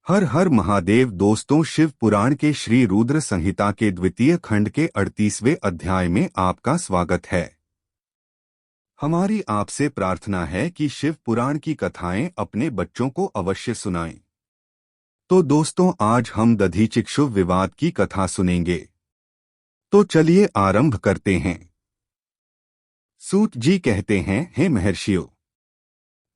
हर हर महादेव। दोस्तों, शिव पुराण के श्री रुद्र संहिता के द्वितीय खंड के 38वें अध्याय में आपका स्वागत है। हमारी आपसे प्रार्थना है कि शिव पुराण की कथाएं अपने बच्चों को अवश्य सुनाएं। तो दोस्तों, आज हम दधीचिक्षु विवाद की कथा सुनेंगे। तो चलिए आरंभ करते हैं। सूत जी कहते हैं, हे महर्षियों,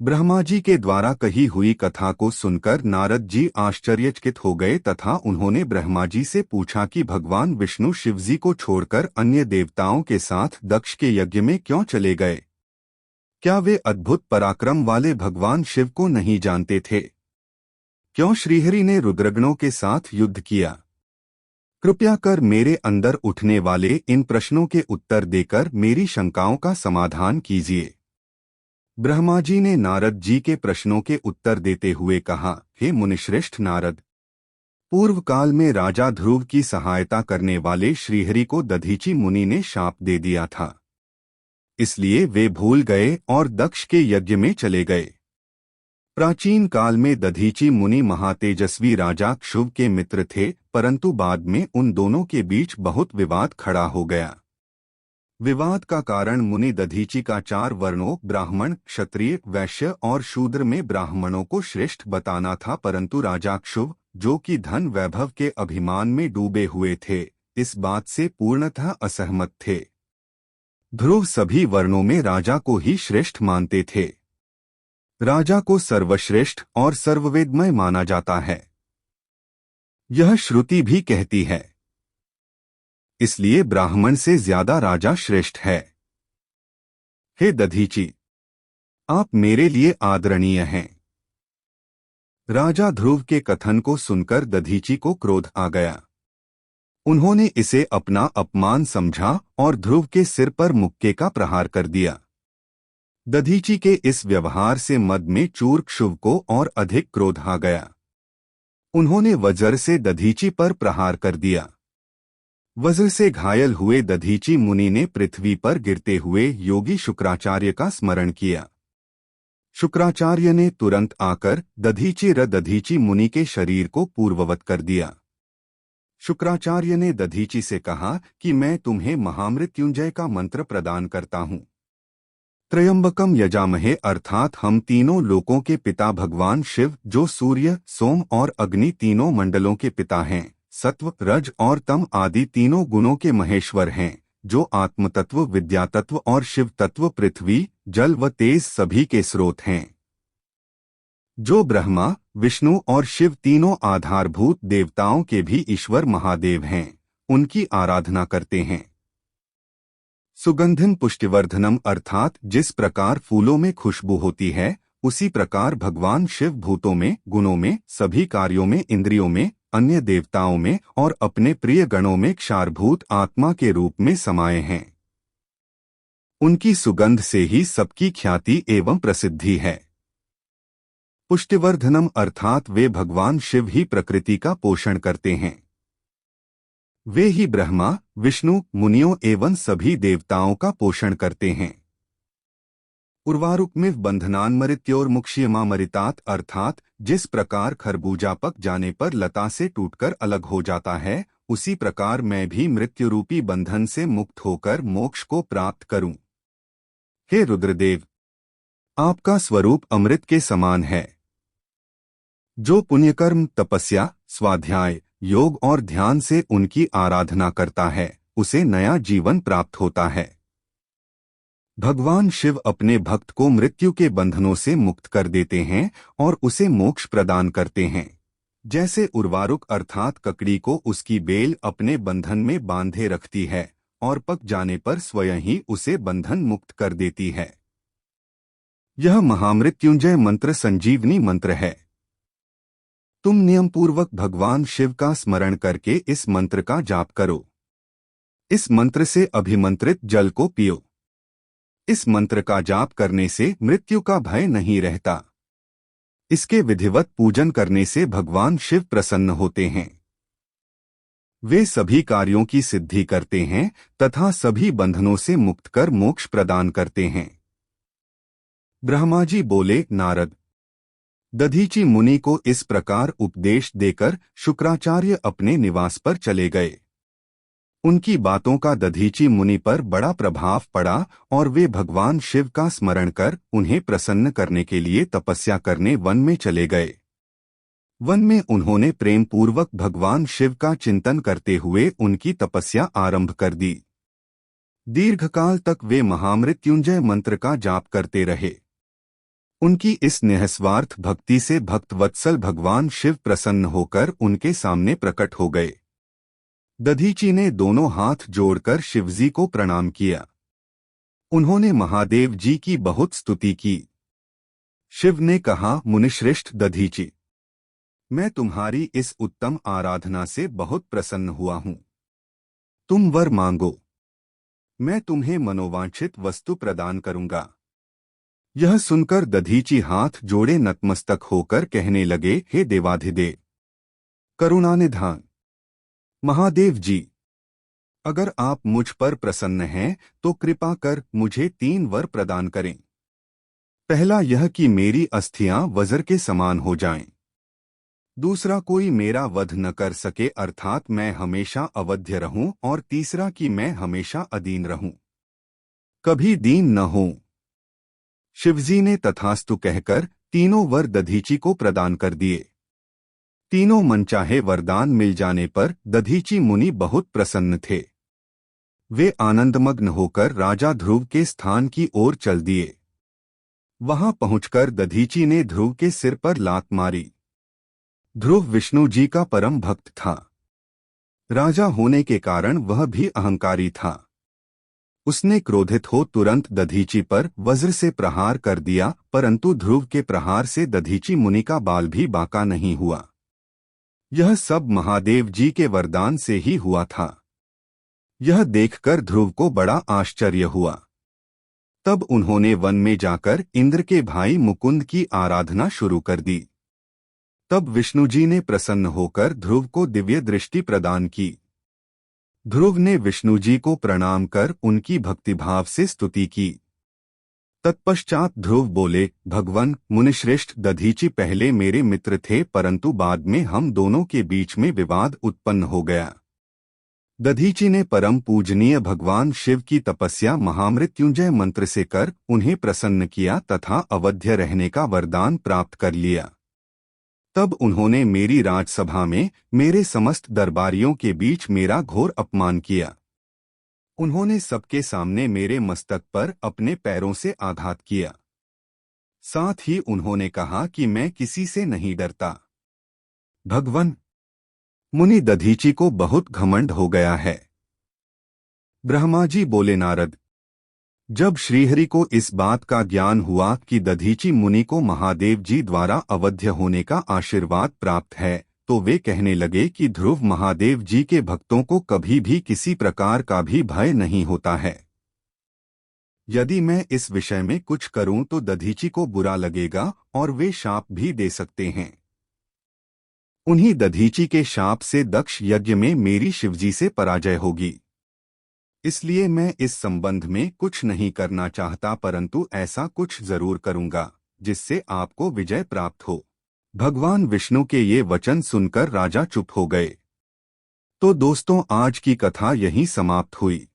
ब्रह्मा जी के द्वारा कही हुई कथा को सुनकर नारद जी आश्चर्यचकित हो गए तथा उन्होंने ब्रह्मा जी से पूछा कि भगवान विष्णु शिवजी को छोड़कर अन्य देवताओं के साथ दक्ष के यज्ञ में क्यों चले गए? क्या वे अद्भुत पराक्रम वाले भगवान शिव को नहीं जानते थे? क्यों श्रीहरि ने रुद्रगणों के साथ युद्ध किया? कृपया कर मेरे अंदर उठने वाले इन प्रश्नों के उत्तर देकर मेरी शंकाओं का समाधान कीजिए। ब्रह्मा जी ने नारद जी के प्रश्नों के उत्तर देते हुए कहा, हे मुनिश्रेष्ठ नारद, पूर्व काल में राजा ध्रुव की सहायता करने वाले श्रीहरि को दधीचि मुनि ने शाप दे दिया था। इसलिए वे भूल गए और दक्ष के यज्ञ में चले गए। प्राचीन काल में दधीचि मुनि महातेजस्वी राजा क्षुभ के मित्र थे, परंतु बाद में उन दोनों के बीच बहुत विवाद खड़ा हो गया। विवाद का कारण मुनि दधीचि का 4 वर्णों ब्राह्मण, क्षत्रिय, वैश्य और शूद्र में ब्राह्मणों को श्रेष्ठ बताना था, परंतु राजा क्षुभ, जो कि धन वैभव के अभिमान में डूबे हुए थे, इस बात से पूर्णतः असहमत थे। ध्रुव सभी वर्णों में राजा को ही श्रेष्ठ मानते थे। राजा को सर्वश्रेष्ठ और सर्ववेदमय माना जाता है। यह श्रुति भी कहती है। इसलिए ब्राह्मण से ज्यादा राजा श्रेष्ठ है। हे दधीचि, आप मेरे लिए आदरणीय हैं। राजा ध्रुव के कथन को सुनकर दधीचि को क्रोध आ गया। उन्होंने इसे अपना अपमान समझा और ध्रुव के सिर पर मुक्के का प्रहार कर दिया। दधीचि के इस व्यवहार से मद में चूर क्षुभ को और अधिक क्रोध आ गया। उन्होंने वज्र से दधीचि पर प्रहार कर दिया। वज्र से घायल हुए दधीचि मुनि ने पृथ्वी पर गिरते हुए योगी शुक्राचार्य का स्मरण किया। शुक्राचार्य ने तुरंत आकर दधीचि मुनि के शरीर को पूर्ववत कर दिया। शुक्राचार्य ने दधीचि से कहा कि मैं तुम्हें महामृत्युंजय का मंत्र प्रदान करता हूँ। त्रयंबकम यजामहे, अर्थात हम तीनों लोकों के पिता भगवान शिव, जो सूर्य, सोम और अग्नि तीनों मंडलों के पिता हैं, सत्व, रज और तम आदि तीनों गुणों के महेश्वर हैं, जो आत्मतत्व, विद्यातत्व और शिव तत्व, पृथ्वी, जल व तेज सभी के स्रोत हैं, जो ब्रह्मा, विष्णु और शिव तीनों आधारभूत देवताओं के भी ईश्वर महादेव हैं, उनकी आराधना करते हैं। सुगंधिम पुष्टिवर्धनम, अर्थात जिस प्रकार फूलों में खुशबू होती है, उसी प्रकार भगवान शिव भूतों में, गुणों में, सभी कार्यों में, इंद्रियों में, अन्य देवताओं में और अपने प्रिय गणों में क्षारभूत आत्मा के रूप में समाये हैं। उनकी सुगंध से ही सबकी ख्याति एवं प्रसिद्धि है। पुष्टिवर्धनम, अर्थात वे भगवान शिव ही प्रकृति का पोषण करते हैं। वे ही ब्रह्मा, विष्णु, मुनियों एवं सभी देवताओं का पोषण करते हैं। उर्वारुकमिव बंधनान्मृत्योर्मुक्ष्यमामृतात्, अर्थात जिस प्रकार खरबूजा पक जाने पर लता से टूटकर अलग हो जाता है, उसी प्रकार मैं भी मृत्यु रूपी बंधन से मुक्त होकर मोक्ष को प्राप्त करूं। हे रुद्रदेव, आपका स्वरूप अमृत के समान है। जो पुण्यकर्म, तपस्या, स्वाध्याय, योग और ध्यान से उनकी आराधना करता है, उसे नया जीवन प्राप्त होता है। भगवान शिव अपने भक्त को मृत्यु के बंधनों से मुक्त कर देते हैं और उसे मोक्ष प्रदान करते हैं। जैसे उर्वारुक अर्थात ककड़ी को उसकी बेल अपने बंधन में बांधे रखती है और पक जाने पर स्वयं ही उसे बंधन मुक्त कर देती है। यह महामृत्युंजय मंत्र संजीवनी मंत्र है। तुम नियमपूर्वक भगवान शिव का स्मरण करके इस मंत्र का जाप करो। इस मंत्र से अभिमंत्रित जल को पियो। इस मंत्र का जाप करने से मृत्यु का भय नहीं रहता। इसके विधिवत पूजन करने से भगवान शिव प्रसन्न होते हैं। वे सभी कार्यों की सिद्धि करते हैं तथा सभी बंधनों से मुक्त कर मोक्ष प्रदान करते हैं। ब्रह्मा जी बोले, नारद, दधीची मुनि को इस प्रकार उपदेश देकर शुक्राचार्य अपने निवास पर चले गए। उनकी बातों का दधीची मुनि पर बड़ा प्रभाव पड़ा और वे भगवान शिव का स्मरण कर उन्हें प्रसन्न करने के लिए तपस्या करने वन में चले गए। वन में उन्होंने प्रेम पूर्वक भगवान शिव का चिंतन करते हुए उनकी तपस्या आरंभ कर दी। दीर्घकाल तक वे महामृत्युंजय मंत्र का जाप करते रहे। उनकी इस निःस्वार्थ भक्ति से भक्तवत्सल भगवान शिव प्रसन्न होकर उनके सामने प्रकट हो गए। दधीची ने दोनों हाथ जोड़कर शिवजी को प्रणाम किया। उन्होंने महादेव जी की बहुत स्तुति की। शिव ने कहा, मुनिश्रेष्ठ दधीची, मैं तुम्हारी इस उत्तम आराधना से बहुत प्रसन्न हुआ हूं। तुम वर मांगो, मैं तुम्हें मनोवांछित वस्तु प्रदान करूंगा। यह सुनकर दधीची हाथ जोड़े नतमस्तक होकर कहने लगे, हे देवाधिदेव, करुणानिधान महादेव जी, अगर आप मुझ पर प्रसन्न हैं तो कृपा कर मुझे 3 वर प्रदान करें। पहला यह कि मेरी अस्थियां वज्र के समान हो जाएं। दूसरा, कोई मेरा वध न कर सके अर्थात मैं हमेशा अवध्य रहूं। और तीसरा कि मैं हमेशा अदीन रहूं, कभी दीन न हो। शिवजी ने तथास्तु कहकर तीनों वर दधीची को प्रदान कर दिए। तीनों मनचाहे वरदान मिल जाने पर दधीची मुनि बहुत प्रसन्न थे। वे आनंदमग्न होकर राजा ध्रुव के स्थान की ओर चल दिए। वहां पहुंचकर दधीची ने ध्रुव के सिर पर लात मारी। ध्रुव विष्णु जी का परम भक्त था। राजा होने के कारण वह भी अहंकारी था। उसने क्रोधित हो तुरंत दधीची पर वज्र से प्रहार कर दिया, परंतु ध्रुव के प्रहार से दधीची मुनि का बाल भी बांका नहीं हुआ। यह सब महादेव जी के वरदान से ही हुआ था। यह देखकर ध्रुव को बड़ा आश्चर्य हुआ। तब उन्होंने वन में जाकर इंद्र के भाई मुकुंद की आराधना शुरू कर दी। तब विष्णुजी ने प्रसन्न होकर ध्रुव को दिव्य दृष्टि प्रदान की। ध्रुव ने विष्णुजी को प्रणाम कर उनकी भक्तिभाव से स्तुति की। तत्पश्चात ध्रुव बोले, भगवन मुनिश्रेष्ठ दधीची पहले मेरे मित्र थे, परंतु बाद में हम दोनों के बीच में विवाद उत्पन्न हो गया। दधीची ने परम पूजनीय भगवान शिव की तपस्या महामृत्युंजय मंत्र से कर उन्हें प्रसन्न किया तथा अवध्य रहने का वरदान प्राप्त कर लिया। तब उन्होंने मेरी राजसभा में मेरे समस्त दरबारियों के बीच मेरा घोर अपमान किया। उन्होंने सबके सामने मेरे मस्तक पर अपने पैरों से आघात किया। साथ ही उन्होंने कहा कि मैं किसी से नहीं डरता। भगवन, मुनि दधीची को बहुत घमंड हो गया है। ब्रह्मा जी बोले, नारद, जब श्रीहरि को इस बात का ज्ञान हुआ कि दधीची मुनि को महादेव जी द्वारा अवध्य होने का आशीर्वाद प्राप्त है, तो वे कहने लगे कि ध्रुव महादेव जी के भक्तों को कभी भी किसी प्रकार का भी भय नहीं होता है। यदि मैं इस विषय में कुछ करूं तो दधीची को बुरा लगेगा और वे शाप भी दे सकते हैं। उन्हीं दधीची के शाप से दक्ष यज्ञ में मेरी शिवजी से पराजय होगी। इसलिए मैं इस संबंध में कुछ नहीं करना चाहता, परंतु ऐसा कुछ जरूर करूंगा जिससे आपको विजय प्राप्त हो। भगवान विष्णु के ये वचन सुनकर राजा चुप हो गए। तो दोस्तों, आज की कथा यहीं समाप्त हुई।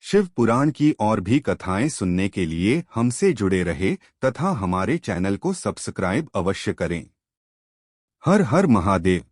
शिव पुराण की और भी कथाएं सुनने के लिए हमसे जुड़े रहे तथा हमारे चैनल को सब्सक्राइब अवश्य करें। हर हर महादेव।